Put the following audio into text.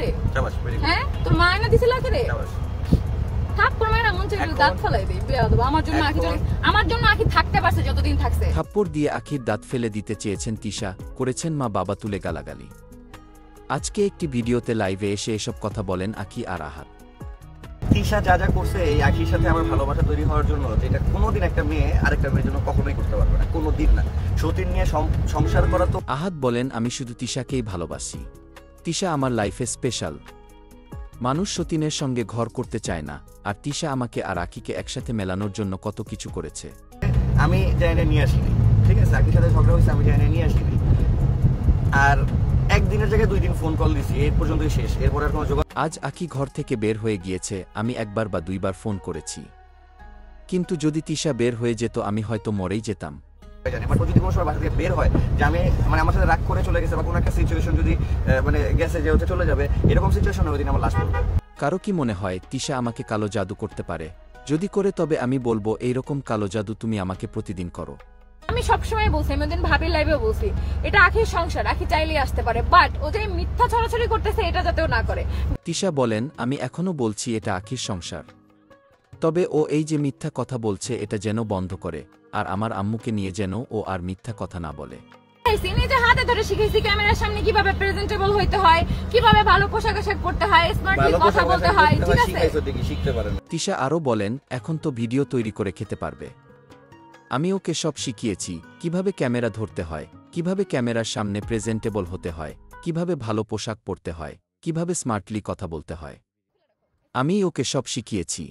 রে হ্যাঁ তোর মা এনে দিছিল কে রে থাপ্পড় মারা মন চাইলে দাঁত ফলাই দেই বিয়া দেব আমার জন্য আখি থাকতে পারছে যতদিন থাকছে। থাপ্পড় দিয়ে আখির দাঁত ফেলে দিতে চেয়েছেন তিশা, করেছেন মা বাবা তুলে গালাগালি। আজকে একটি ভিডিওতে লাইভে এসে এসব কথা বলেন আখি আর আহাত। তিশা যা যা করছে এই আখির সাথে আমার ভালোবাসা তৈরি হওয়ার জন্য, যেটা কোনোদিন একটা মেয়ে আরেকটা মেয়ের জন্য কখনোই করতে পারবে না, কোনোদিন না। সতীন নিয়ে সংসার করা তো। আহাত বলেন, আমি শুধু তিশাকেই ভালোবাসি, তিশা আমার লাইফে স্পেশাল। মানুষ সতীনের সঙ্গে ঘর করতে চায় না, আর তিশা আমাকে আর আখিকে একসাথে মেলানোর জন্য কত কিছু করেছে। আমি জানি নিয়ে আসিনি, ঠিক আছে, আখির সাথে ঝগড়া হয়েছে, আমি জানি নিয়ে আসিনি। আর একদিনের জায়গায় 2 দিন ফোন কল দিছি, এর পর্যন্তই শেষ, এরপর আর কোনো যোগাযোগ। আজ আখি ঘর থেকে বের হয়ে গিয়েছে, আমি একবার বা 2বার ফোন করেছি, কিন্তু যদি তিশা বের হয়ে যেত আমি হয়তো মরেই যেতাম। যদি কোনো সময় বাসা থেকে বের হয় যে আমি আমার সাথে রাগ করে চলে গেছে বা কোনো একটা সিচুয়েশন যদি গেছে যে হচ্ছে চলে যাবে, এরকম সিচুয়েশন ওই দিন আমার লাশ পড়বে। কারো কি মনে হয় তিশা আমাকে কালো জাদু করতে পারে? যদি করে তবে আমি বলবো, এইরকম কালো জাদু তুমি আমাকে প্রতিদিন করো। আমি সবসময় বলছি, আমি ওদিন ভাবির লাইভে বলছি, এটা আখির সংসার, আখি চাইলেই আসতে পারে, বাট ও যে মিথ্যা ছড়াছড়ি করতেছে এটা যাতেও না করে। তিশা বলেন, আমি এখনো বলছি এটা আখির সংসার, তবে ও এই যে মিথ্যা কথা বলছে এটা যেন বন্ধ করে, আর আমার আম্মুকে নিয়ে যেন ও আর মিথ্যা কথা না বলে। নিজে হাতে ধরে শিখেছি ক্যামেরার সামনে কিভাবে প্রেজেন্টেবল হইতে হয়, কিভাবে ভালো পোশাক আশাক পরতে হয়, স্মার্টলি কথা বলতে হয়, ঠিক আছে। তিশা আরো বলেন, এখন তো ভিডিও তৈরি করে খেতে পারবে। আমি ওকে সব শিখিয়েছি, কিভাবে ক্যামেরা ধরতে হয়, কিভাবে ক্যামেরার সামনে প্রেজেন্টেবল হতে হয়, কিভাবে ভালো পোশাক পরতে হয়, কিভাবে স্মার্টলি কথা বলতে হয়, আমি ওকে সব শিখিয়েছি।